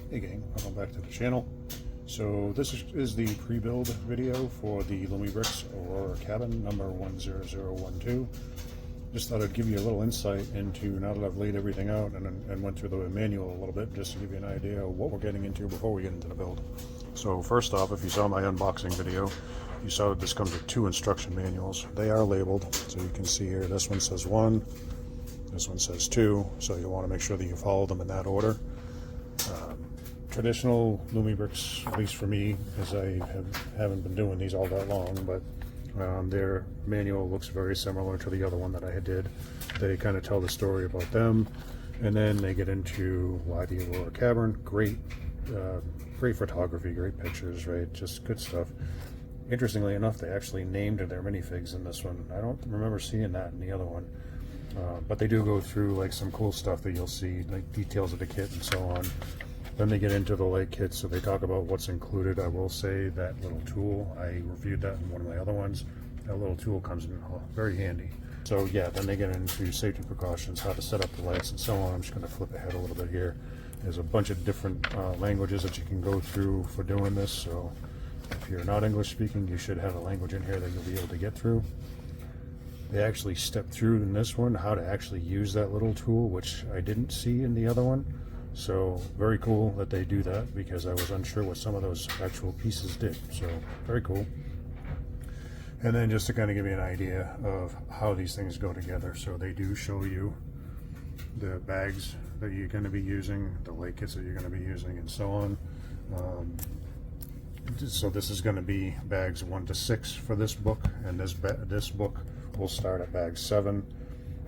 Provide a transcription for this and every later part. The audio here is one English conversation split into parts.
Hey gang, welcome back to the channel. So this is the pre-build video for the Lumibricks Aurora Cabin number 10012. Just thought I'd give you a little insight into, now that I've laid everything out and went through the manual a little bit, just to give you an idea of what we're getting into before we get into the build. So first off, if you saw my unboxing video, you saw that this comes with 2 instruction manuals. They are labeled, so you can see here, this one says 1, this one says 2, so you'll want to make sure that you follow them in that order. Traditional Lumibricks, at least for me, as I haven't been doing these all that long, but their manual looks very similar to the other one that I did. They kind of tell the story about them, and then they get into why the Aurora Cabin. Great photography, great pictures, right? Just good stuff. Interestingly enough, they actually named their minifigs in this one. I don't remember seeing that in the other one. But they do go through like some cool stuff that you'll see, like details of the kit and so on. Then they get into the light kit, so they talk about what's included. I will say that little tool, I reviewed that in one of my other ones. That little tool comes in very handy. So yeah, then they get into safety precautions, how to set up the lights and so on. I'm just going to flip ahead a little bit here. There's a bunch of different languages that you can go through for doing this. So if you're not English speaking, you should have a language in here that you'll be able to get through. They actually step through in this one how to actually use that little tool, which I didn't see in the other one. So very cool that they do that, because I was unsure what some of those actual pieces did. So very cool. And then just to kind of give you an idea of how these things go together. So they do show you the bags that you're going to be using, the light kits that you're going to be using, and so on. So this is going to be bags 1 to 6 for this book, and this book will start at bag 7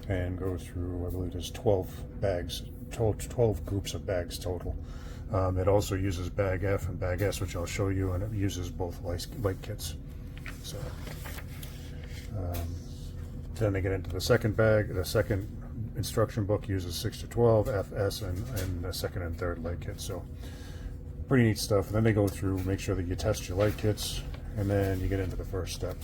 and go through, I believe there's 12 bags, 12 groups of bags total. It also uses bag F and bag S, which I'll show you, and it uses both light kits. So then they get into the second bag. The second instruction book uses 6 to 12, F, S, and the second and third light kits. So pretty neat stuff. And then they go through, make sure that you test your light kits, and then you get into the first step.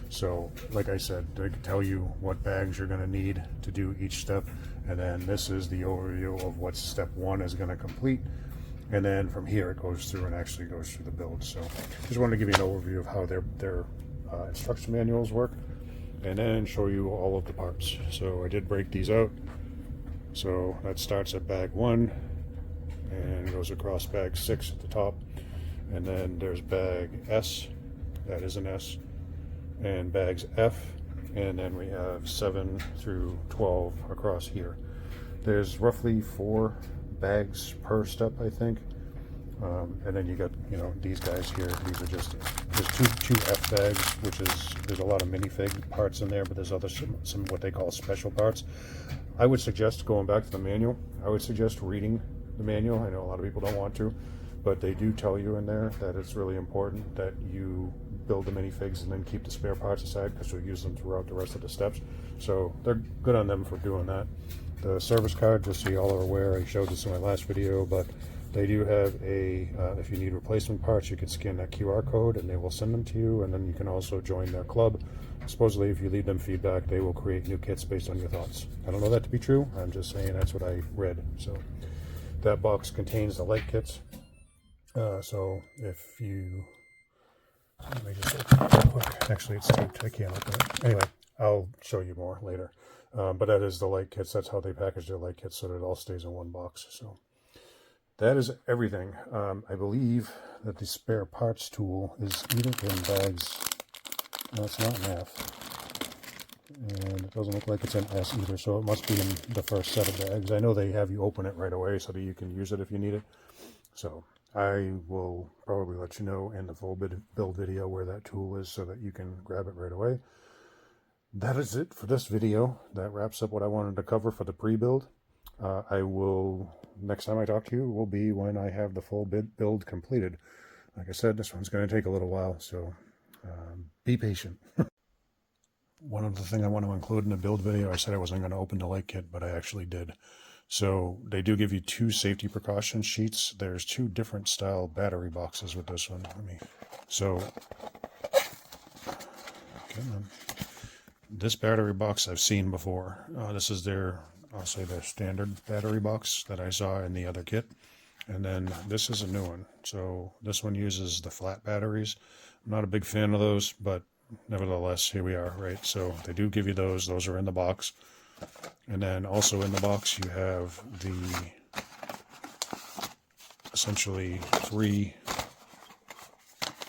So like I said, they tell you what bags you're going to need to do each step, and then this is the overview of what step 1 is going to complete, and then from here it goes through and actually goes through the build. So just wanted to give you an overview of how their instruction manuals work, and then show you all of the parts. So I did break these out. So that starts at bag 1 and goes across bag 6 at the top, and then there's bag S, that is an S, and bags F, and then we have 7 through 12 across here. There's roughly 4 bags per step, I think. And then you got, these guys here. These are just, there's two F bags, which is, there's a lot of minifig parts in there, but there's other some what they call special parts. I would suggest going back to the manual. I would suggest reading the manual. I know a lot of people don't want to, but they do tell you in there that it's really important that you build the minifigs and then keep the spare parts aside, because you'll use them throughout the rest of the steps. So they're good on them for doing that. The service card, just so you all are aware, I showed this in my last video, but they do have a, if you need replacement parts, you can scan that QR code and they will send them to you, and then you can also join their club. Supposedly, if you leave them feedback, they will create new kits based on your thoughts. I don't know that to be true. I'm just saying that's what I read. So that box contains the light kits. So if you, let me just open it real quick. Actually, it's taped. I can't open it. Anyway, I'll show you more later. But that is the light kits. That's how they package their light kits, so that it all stays in one box. So that is everything. I believe that the spare parts tool is either in bags. No, it's not in F. And it doesn't look like it's in S either, so it must be in the first set of bags. I know they have you open it right away so that you can use it if you need it. So I will probably let you know in the full build video where that tool is, so that you can grab it right away. That is it for this video. That wraps up what I wanted to cover for the pre-build. I will, next time I talk to you, will be when I have the full build completed. Like I said, this one's going to take a little while, so be patient. One other thing I want to include in the build video, I said I wasn't going to open the light kit, but I actually did. So they do give you 2 safety precaution sheets. There's 2 different style battery boxes with this one. This battery box I've seen before. This is their, I'll say their standard battery box that I saw in the other kit. And then this is a new one. So this one uses the flat batteries. I'm not a big fan of those, but nevertheless, here we are, right? So they do give you those. Those are in the box. And then also in the box, you have the essentially three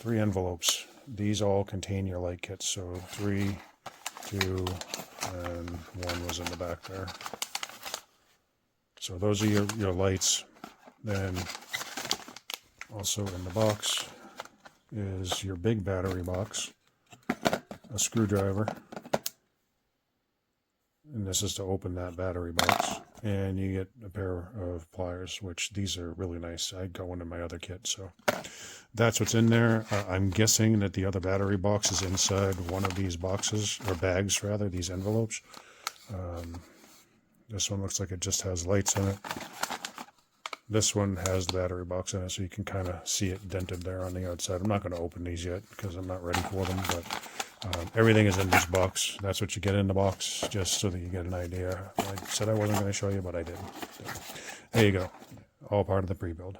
envelopes. These all contain your light kits. So 3, 2, and 1 was in the back there. So those are your lights. Then also in the box is your big battery box, a screwdriver, and this is to open that battery box, and you get a pair of pliers, which these are really nice. I got one in my other kit, so that's what's in there. I'm guessing that the other battery box is inside one of these boxes, or bags rather, these envelopes. This one looks like it just has lights in it. This one has the battery box in it, so you can kind of see it dented there on the outside. I'm not going to open these yet because I'm not ready for them, but everything is in this box. That's what you get in the box, just so that you get an idea. I said I wasn't going to show you, but I did. So, there you go. All part of the pre-build.